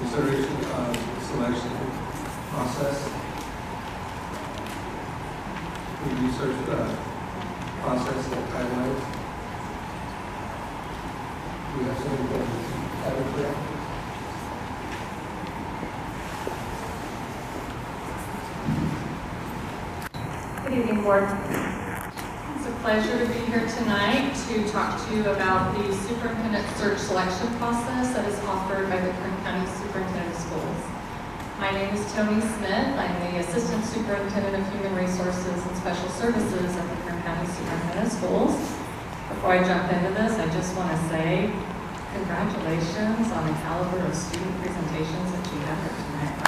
consideration of selection process, the research process and timelines. Do you have something to add to that? Good evening, Board. It's a pleasure to be here tonight to talk to you about the superintendent search selection process that is offered by the Kern County Superintendent of Schools. My name is Toni Smith. I'm the Assistant Superintendent of Human Resources and Special Services at the Kern County Superintendent of Schools. Before I jump into this, I just want to say congratulations on the caliber of student presentations that you have here tonight.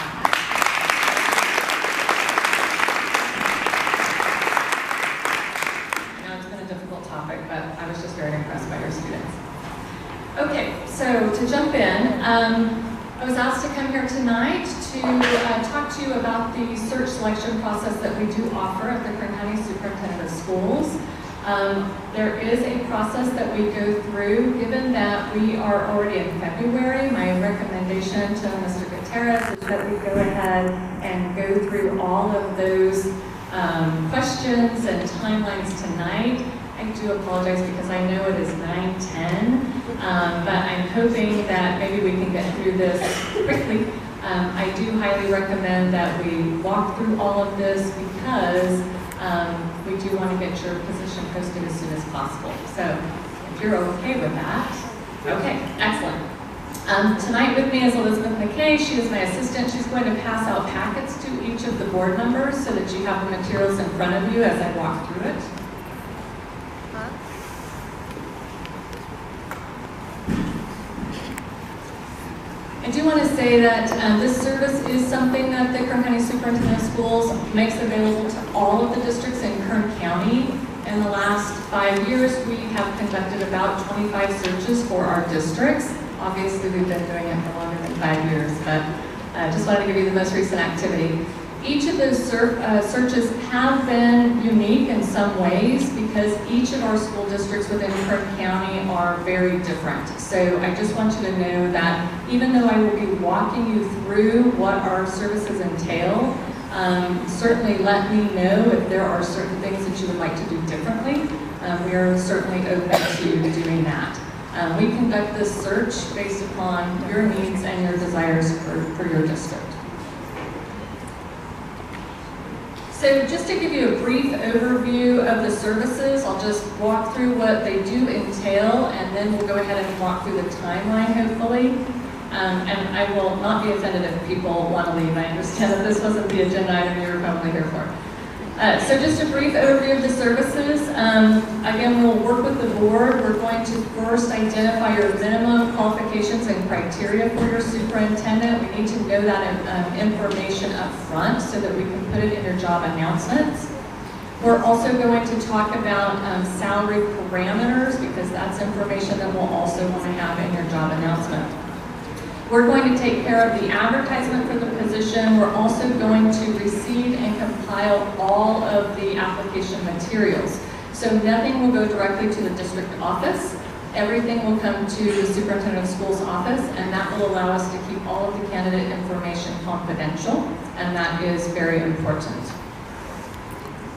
Topic, but I was just very impressed by your students. Okay, so to jump in, I was asked to come here tonight to talk to you about the search selection process that we do offer at the Kern County Superintendent of Schools. There is a process that we go through. Given that we are already in February, my recommendation to Mr. Gutierrez is that we go ahead and go through all of those questions and timelines tonight. I do apologize because I know it is 9:10, but I'm hoping that maybe we can get through this quickly. I do highly recommend that we walk through all of this because we do want to get your position posted as soon as possible. So if you're okay with that, okay, excellent. Tonight with me is Elizabeth McKay. She is my assistant. She's going to pass out packets to each of the board members so that you have the materials in front of you as I walk through it. I do want to say that this service is something that the Kern County Superintendent of Schools makes available to all of the districts in Kern County. In the last 5 years, we have conducted about 25 searches for our districts. Obviously, we've been doing it for longer than 5 years, but I just wanted to give you the most recent activity. Each of those searches have been unique in some ways because each of our school districts within Kern County are very different. So I just want you to know that even though I will be walking you through what our services entail, certainly let me know if there are certain things that you would like to do differently. We are certainly open to doing that. We conduct this search based upon your needs and your desires for your district. So just to give you a brief overview of the services, I'll just walk through what they do entail, and then we'll go ahead and walk through the timeline, hopefully. And I will not be offended if people want to leave. I understand that this wasn't the agenda item you were probably here for. So just a brief overview of the services. Again, we'll work with the board. We're going to first identify your minimum qualifications and criteria for your superintendent. We need to know that information up front so that we can put it in your job announcements. We're also going to talk about salary parameters because that's information that we'll also want to have in your job announcement. We're going to take care of the advertisement for the position. We're also going to receive and compile all of the application materials. So nothing will go directly to the district office. Everything will come to the superintendent of schools office, and that will allow us to keep all of the candidate information confidential, and that is very important.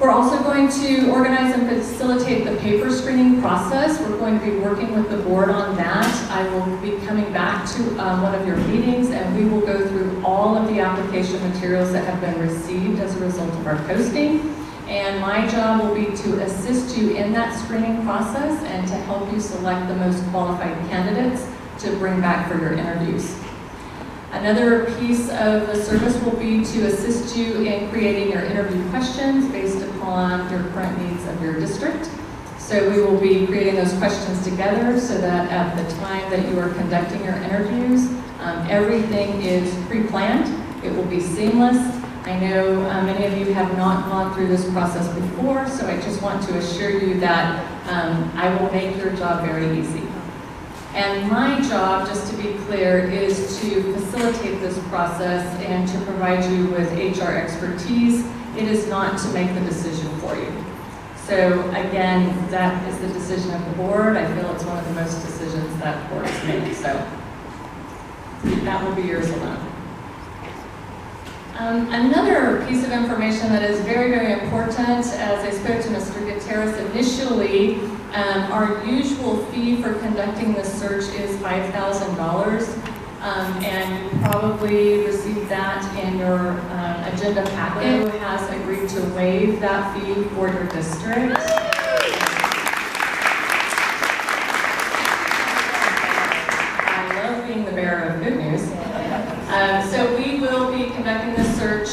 We're also going to organize and facilitate the paper screening process. We're going to be working with the board on that. I will be coming back to one of your meetings, and we will go through all of the application materials that have been received as a result of our posting. And my job will be to assist you in that screening process and to help you select the most qualified candidates to bring back for your interviews. Another piece of the service will be to assist you in creating your interview questions based upon your current needs of your district. So we will be creating those questions together so that at the time that you are conducting your interviews, everything is pre-planned. It will be seamless. I know many of you have not gone through this process before, so I just want to assure you that I will make your job very easy. And my job, just to be clear, is to facilitate this process and to provide you with HR expertise. It is not to make the decision for you. So again, that is the decision of the board. I feel it's one of the most decisions that boards make. So That will be yours alone. Another piece of information that is very, very important, as I spoke to Mr. Gutierrez initially, our usual fee for conducting this search is $5,000. And you probably received that in your agenda packet. Who has agreed to waive that fee for your district? I love being the bearer of good news. So we will be conducting this search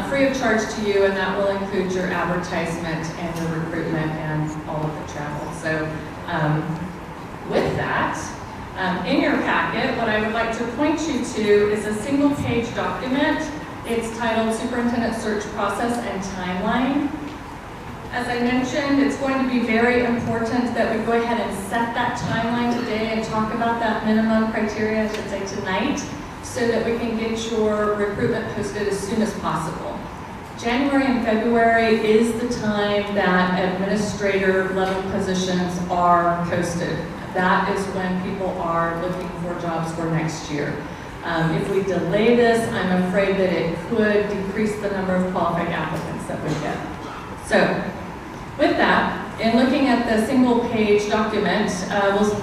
free of charge to you, and that will include your advertisement and your recruitment and all of the travel. So with that, in your packet, what I would like to point you to is a single-page document. It's titled Superintendent Search Process and Timeline. As I mentioned, it's going to be very important that we go ahead and set that timeline today and talk about that minimum criteria, I should say tonight, so that we can get your recruitment posted as soon as possible. January and February is the time that administrator level positions are posted. That is when people are looking for jobs for next year. If we delay this, I'm afraid that it could decrease the number of qualified applicants that we get. So, with that, in looking at the single-page document,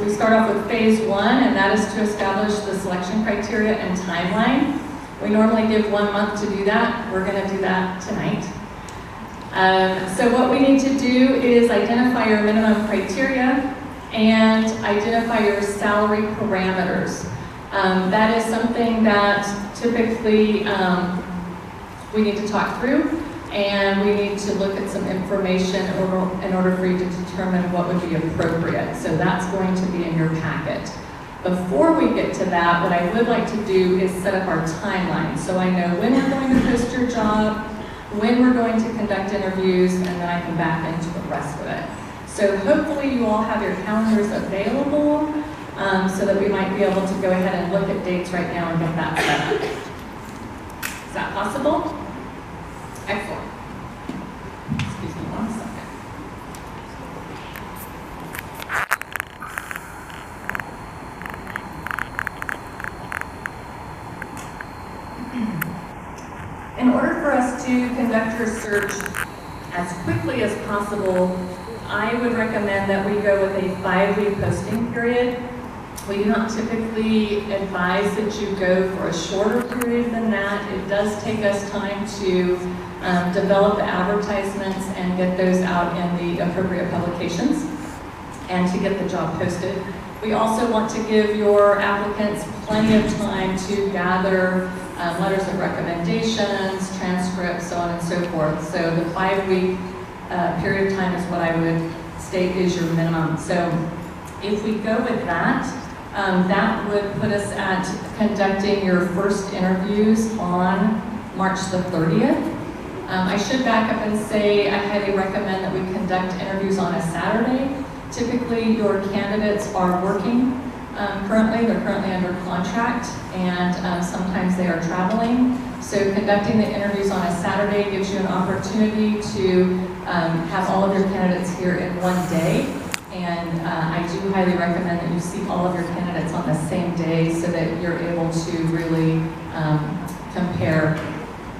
we start off with phase 1, and that is to establish the selection criteria and timeline. We normally give 1 month to do that. We're going to do that tonight. So what we need to do is identify your minimum criteria and identify your salary parameters. That is something that typically we need to talk through, and we need to look at some information in order for you to determine what would be appropriate. So that's going to be in your packet. Before we get to that, what I would like to do is set up our timeline, so I know when we're going to post your job, when we're going to conduct interviews, and then I can back into the rest of it. So hopefully you all have your calendars available, so that we might be able to go ahead and look at dates right now and get that set up. Is that possible? Excellent. Excuse me 1 second. In order for us to conduct your search as quickly as possible, I would recommend that we go with a 5-week posting period. We do not typically advise that you go for a shorter period than that. It does take us time to develop the advertisements and get those out in the appropriate publications and to get the job posted. We also want to give your applicants plenty of time to gather letters of recommendations, transcripts, so on and so forth. So the 5-week period of time is what I would state is your minimum. So if we go with that, that would put us at conducting your first interviews on March the 30th. I should back up and say I highly recommend that we conduct interviews on a Saturday. Typically your candidates are working currently, they're currently under contract, and sometimes they are traveling. So conducting the interviews on a Saturday gives you an opportunity to have all of your candidates here in one day. And I do highly recommend that you see all of your candidates on the same day so that you're able to really compare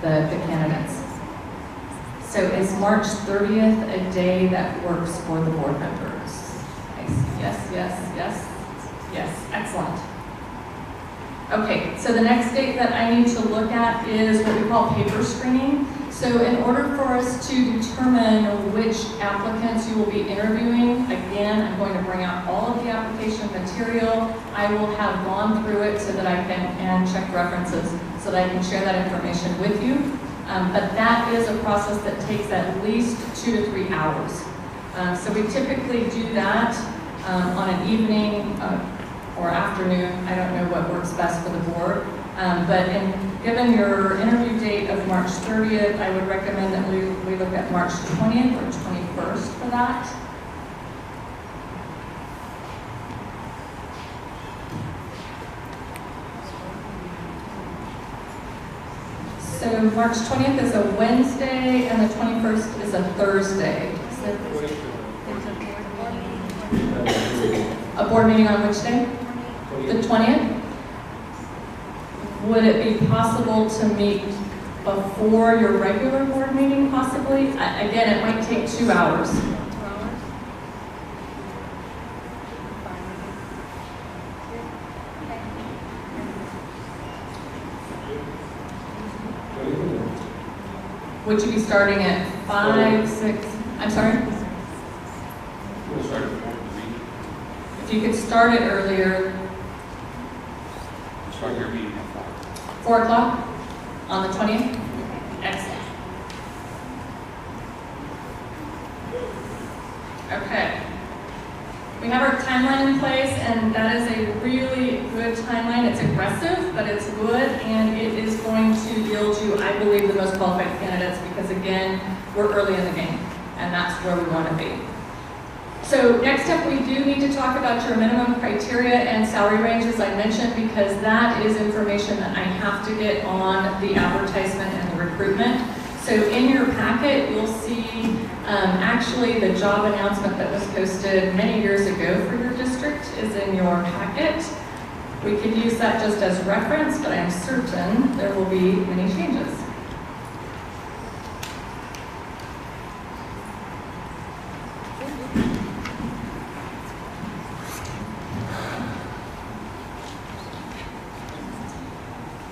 the candidates. So is March 30th a day that works for the board members? Yes, yes, yes, yes, excellent. Okay, so the next date that I need to look at is what we call paper screening. So in order for us to determine which applicants you will be interviewing, again, I'm going to bring out all of the application material. I will have gone through it so that I can check references so that I can share that information with you. But that is a process that takes at least 2 to 3 hours. So we typically do that on an evening or afternoon. I don't know what works best for the board. But given your interview date of March 30th, I would recommend that we look at March 20th or 21st for that. So March 20th is a Wednesday and the 21st is a Thursday. A board meeting on which day? The 20th? Would it be possible to meet before your regular board meeting, possibly? Again, it might take 2 hours. Would you be starting at 5, 6? I'm sorry? We'll start at 4. If you could start it earlier, We'll start your meeting at 5. 4 o'clock on the 20th? Excellent. Okay. We have our timeline in place, and that is a really good timeline. It's aggressive, but it's good, and it is going to yield you, I believe, the most qualified candidates because, again, we're early in the game, and that's where we want to be. So next up, we do need to talk about your minimum criteria and salary ranges, I mentioned, because that is information that I have to get on the advertisement and the recruitment. So in your packet, you'll see actually the job announcement that was posted many years ago for your district is in your packet. We could use that just as reference, but I'm certain there will be many changes.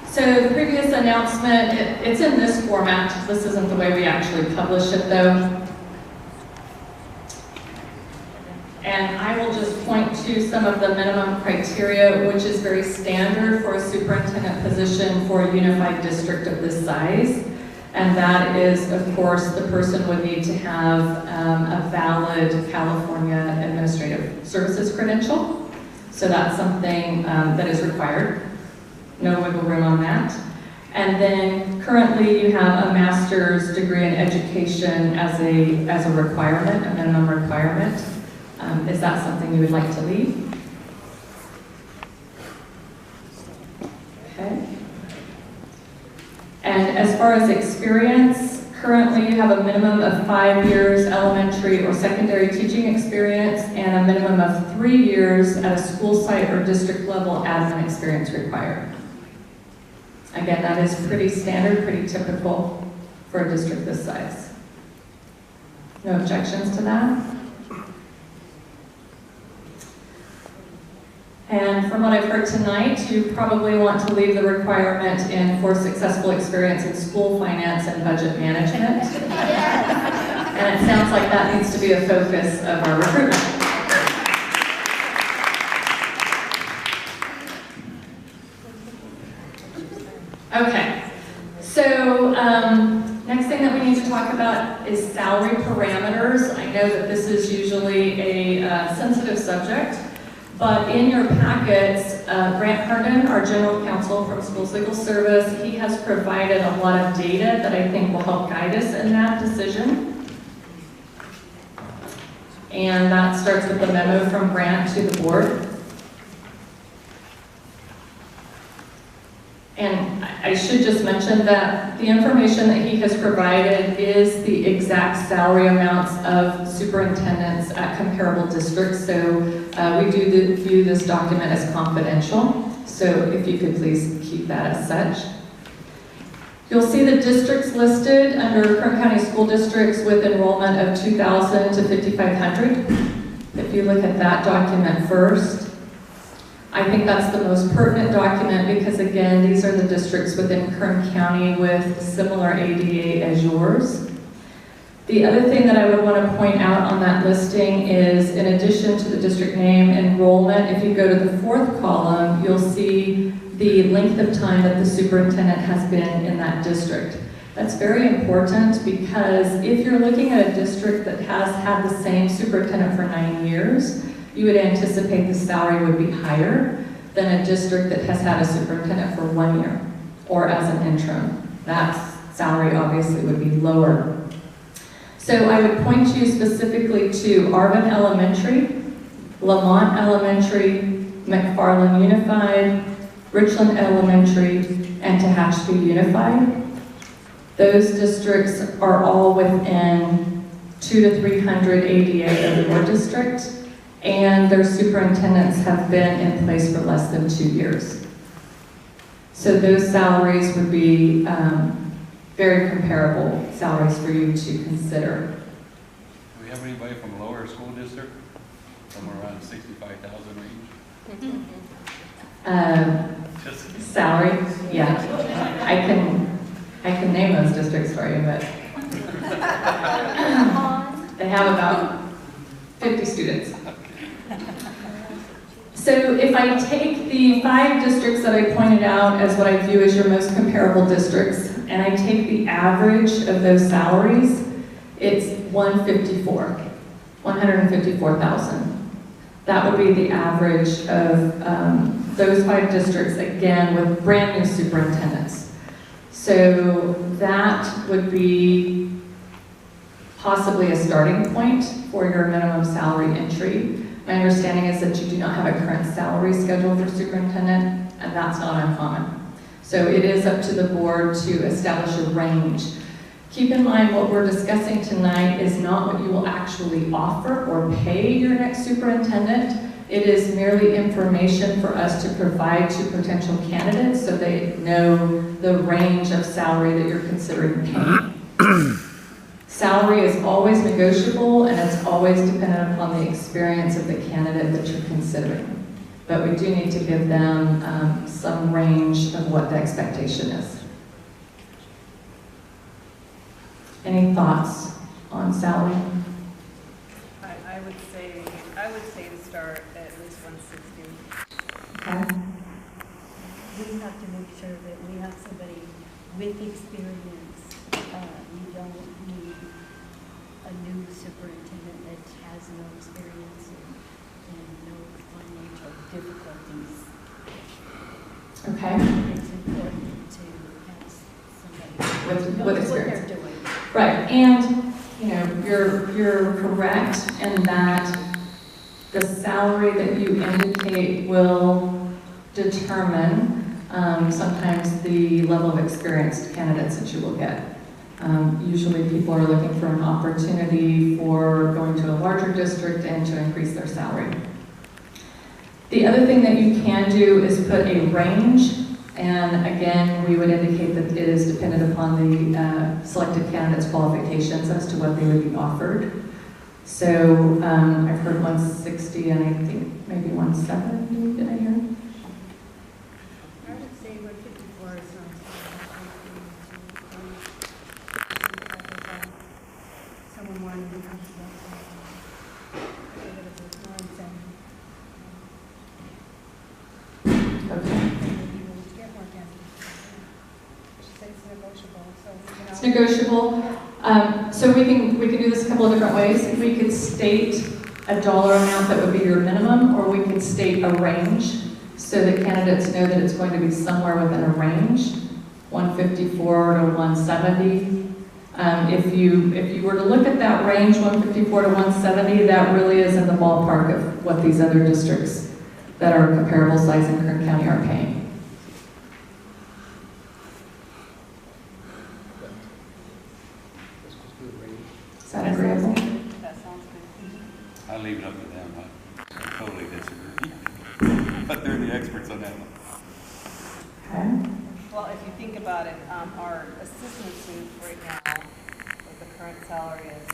So the previous announcement, it's in this format. This isn't the way we actually publish it though. And I will just point to some of the minimum criteria, which is very standard for a superintendent position for a unified district of this size. And that is, of course, the person would need to have a valid California Administrative Services credential. So that's something that is required. No wiggle room on that. And then currently you have a master's degree in education as a requirement, a minimum requirement. Is that something you would like to leave? Okay. And as far as experience, currently you have a minimum of 5 years elementary or secondary teaching experience and a minimum of 3 years at a school site or district level admin experience required. Again, that is pretty standard, pretty typical for a district this size. No objections to that? And from what I've heard tonight, you probably want to leave the requirement in for successful experience in school finance and budget management. And it sounds like that needs to be a focus of our recruitment. Okay, so next thing that we need to talk about is salary parameters. I know that this is usually a sensitive subject, but in your packets, Grant Kern, our general counsel from Schools Legal Service, he has provided a lot of data that I think will help guide us in that decision. And that starts with the memo from Grant to the board. And I should just mention that the information that he has provided is the exact salary amounts of superintendents at comparable districts. So we do view this document as confidential. So if you could please keep that as such. You'll see the districts listed under Kern County School Districts with enrollment of 2,000 to 5,500. If you look at that document first, I think that's the most pertinent document because, again, these are the districts within Kern County with similar ADA as yours. The other thing that I would want to point out on that listing is, in addition to the district name, enrollment, if you go to the fourth column, you'll see the length of time that the superintendent has been in that district. That's very important because if you're looking at a district that has had the same superintendent for 9 years, you would anticipate the salary would be higher than a district that has had a superintendent for 1 year or as an interim. That salary obviously would be lower. So I would point you specifically to Arvin Elementary, Lamont Elementary, McFarland Unified, Richland Elementary, and Tehachapi Unified. Those districts are all within 200 to 300 ADA of your district, and their superintendents have been in place for less than 2 years. So those salaries would be very comparable salaries for you to consider. Do we have anybody from lower school district? Somewhere around 65,000 range? Just Salary, yeah. I can name those districts for you, but they have about 50 students. So if I take the 5 districts that I pointed out as what I view as your most comparable districts, and I take the average of those salaries, it's 154,000. That would be the average of those 5 districts, again, with brand new superintendents. So that would be possibly a starting point for your minimum salary entry. My understanding is that you do not have a current salary schedule for superintendent, and that's not uncommon. So it is up to the board to establish a range. Keep in mind what we're discussing tonight is not what you will actually offer or pay your next superintendent. It is merely information for us to provide to potential candidates so they know the range of salary that you're considering paying. Salary is always negotiable, and it's always dependent upon the experience of the candidate that you're considering. But we do need to give them some range of what the expectation is. Any thoughts on salary? I would say to start at least 160. Okay. We have to make sure that we have somebody with experience. We don't need a new superintendent that has no experience and no financial difficulties. Okay. It's important to have somebody who With knows what experience. they're doing. Right, and you know, you're correct in that the salary that you indicate will determine sometimes the level of experienced candidates that you will get. Usually people are looking for an opportunity for going to a larger district and to increase their salary. The other thing that you can do is put a range, and again, we would indicate that it is dependent upon the selected candidate's qualifications as to what they would be offered. So I've heard 160 and I think maybe 170, did I hear? I would say 154 sounds like someone wanting to come to that. Okay. Get more candidates. She said it's negotiable, so It's negotiable. So we can do this a couple of different ways. We could state a dollar amount that would be your minimum, or we could state a range so that candidates know that it's going to be somewhere within a range, 154 to 170. If you were to look at that range, 154 to 170, that really is in the ballpark of what these other districts that are comparable size in Kern County are paying. Is that agreeable? That sounds good. I'll leave it up to them. I totally disagree. But they're the experts on that one. Okay. Well, if you think about it, our assistant suit right now, with the current salary is,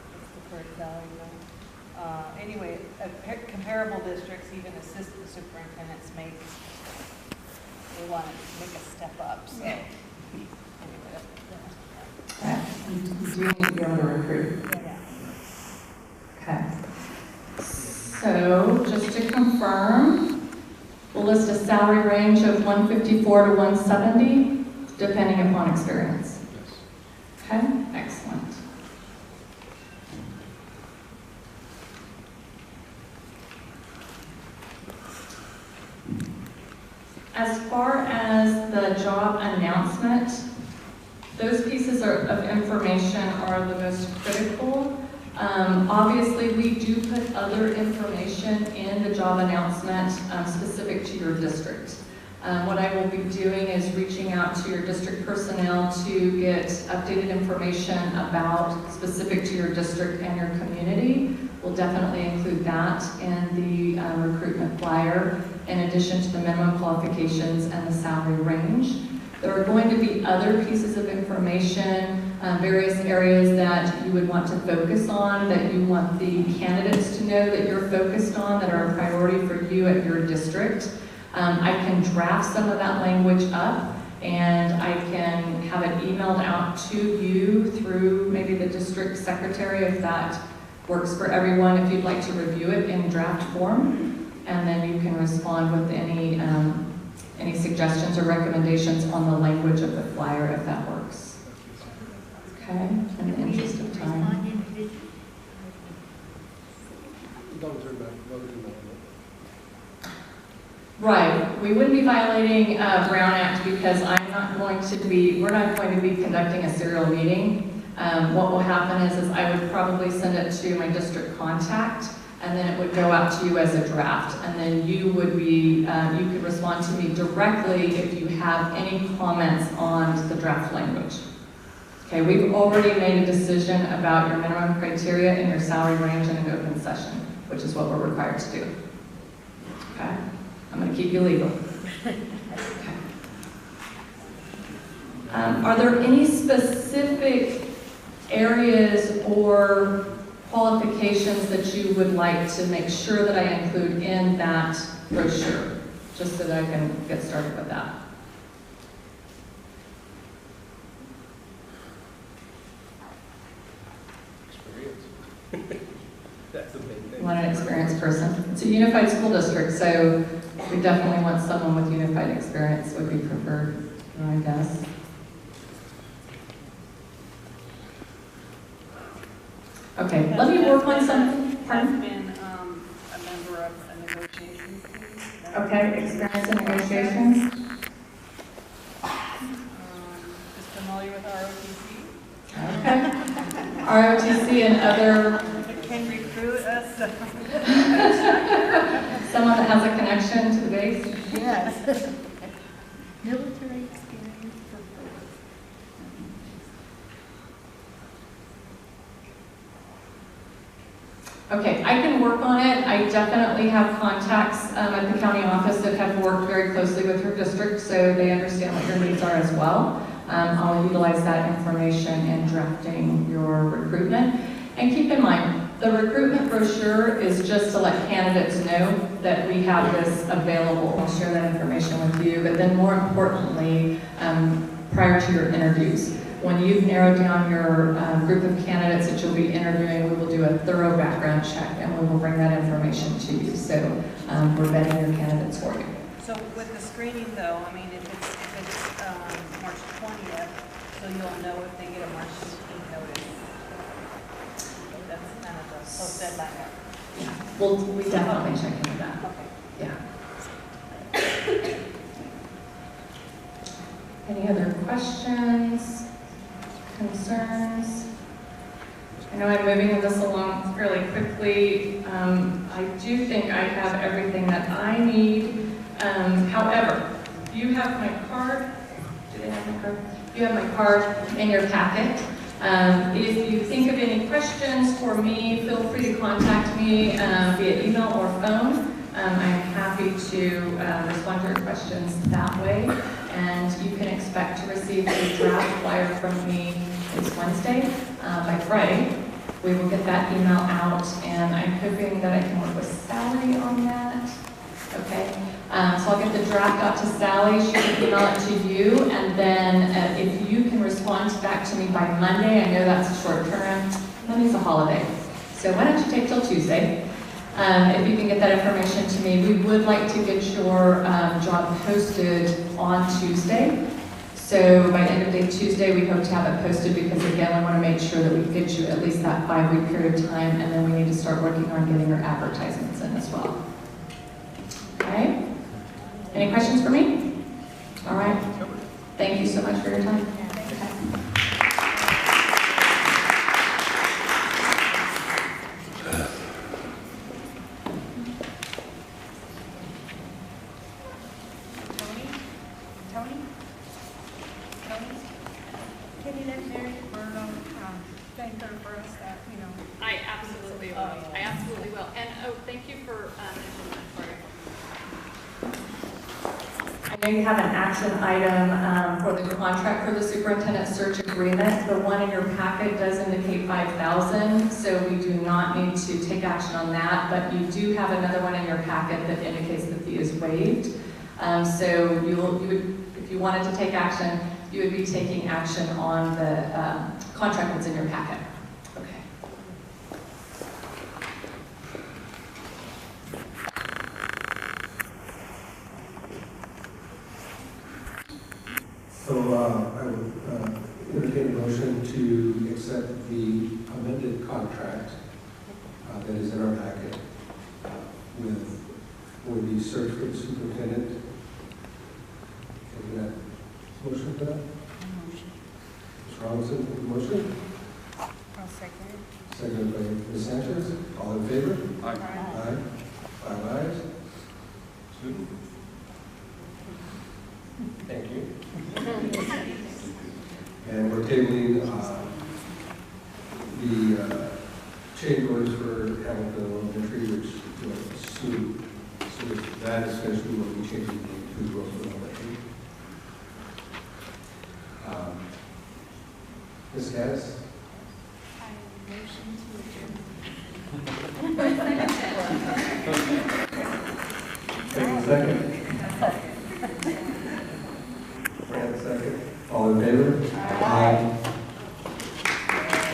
what's the current salary now? Anyway, comparable districts, even assistant superintendents make, they want to make a step up, so. Anyway, Okay. You do need to be able to recruit. yeah. Okay. So, just to confirm, we'll list a salary range of 154 to 170, depending upon experience. Okay, excellent. As far as the job announcement, those pieces of information are the most critical. Obviously, we do put other information in the job announcement specific to your district. What I will be doing is reaching out to your district personnel to get updated information about specific to your district and your community We'll definitely include that in the recruitment flyer, in addition to the minimum qualifications and the salary range. There are going to be other pieces of information, various areas that you would want to focus on, that you want the candidates to know that you're focused on, that are a priority for you at your district. I can draft some of that language up, and I can have it emailed out to you through maybe the district secretary, if that works for everyone, if you'd like to review it in draft form. And then you can respond with any suggestions or recommendations on the language of the flyer, if that works. Okay, in the interest of time. Right, we wouldn't be violating Brown Act because we're not going to be conducting a serial meeting. What will happen is I would probably send it to my district contact, and then it would go out to you as a draft, and then you could respond to me directly if you have any comments on the draft language. Okay, we've already made a decision about your minimum criteria and your salary range in an open session, which is what we're required to do. Okay, I'm going to keep you legal. Okay. Are there any specific areas or qualifications that you would like to make sure that I include in that brochure, just so that I can get started with that? Experience. That's the big thing. You want an experienced person? It's a unified school district, so we definitely want someone with unified experience would be preferred, I guess. Okay, let me work on something. Pardon? I've been a member of a negotiations team. Okay, experience in negotiations. Just familiar with ROTC. Okay. ROTC and other, Can recruit us. someone that has a connection to the base. Yes. Military experience for both. Okay, I can work on it. I definitely have contacts at the county office that have worked very closely with your district, so they understand what your needs are as well. I'll utilize that information in drafting your recruitment. And keep in mind, the recruitment brochure is just to let candidates know that we have this available. I'll share that information with you, but then more importantly, prior to your interviews, when you've narrowed down your group of candidates that you'll be interviewing, we will do a thorough background check, and we will bring that information to you. So we're vetting your candidates for you. So with the screening though, I mean, if it's March 20th, so you'll know if they get a March 15th notice. That's kind of the post deadline. Yeah, well, we definitely check into that. Okay. Yeah. Any other questions, concerns? I know I'm moving this along fairly quickly. I do think I have everything that I need. However, you have my card. Do they have my card? You have my card in your packet. If you think of any questions for me, feel free to contact me via email or phone. I'm happy to respond to your questions that way. And you can expect to receive a draft flyer from me this Wednesday. By Friday, we will get that email out, and I'm hoping that I can work with Sally on that. Okay, so I'll get the draft out to Sally. She can email it to you, and then if you can respond back to me by Monday, I know that's a short term. Monday's a holiday, so why don't you take till Tuesday? If you can get that information to me, we would like to get your job posted on Tuesday. So by end of day Tuesday, we hope to have it posted because again, I want to make sure that we get you at least that 5-week period of time, and then we need to start working on getting your advertisements in as well. Okay? Any questions for me? All right. Thank you so much for your time. Toni? Can you let Mary Burnham thank her for us that, I absolutely will. I absolutely And, oh, thank you for mentioning that, sorry. I know you have an action item for the contract for the superintendent search agreement. The one in your packet does indicate 5,000, so we do not need to take action on that, but you do have another one in your packet that indicates the fee is waived. So you would, if you wanted to take action, you would be taking action on the contract that's in your packet. Okay. So I would entertain a motion to accept the amended contract that is in our packet for the search for the superintendent. Can we have a motion for that? Ms. Robinson, for the motion. I'll second it. Seconded by Ms. Sanchez. All in favor? Aye. Aye. 5 ayes. Sue? Thank you. And we're tabling the change orders for Hamilton Elementary, which soon, so if that is finished, we will be changing the food rules for Elementary. Ms. Gaddis? Second. Second. All in favor? Aye.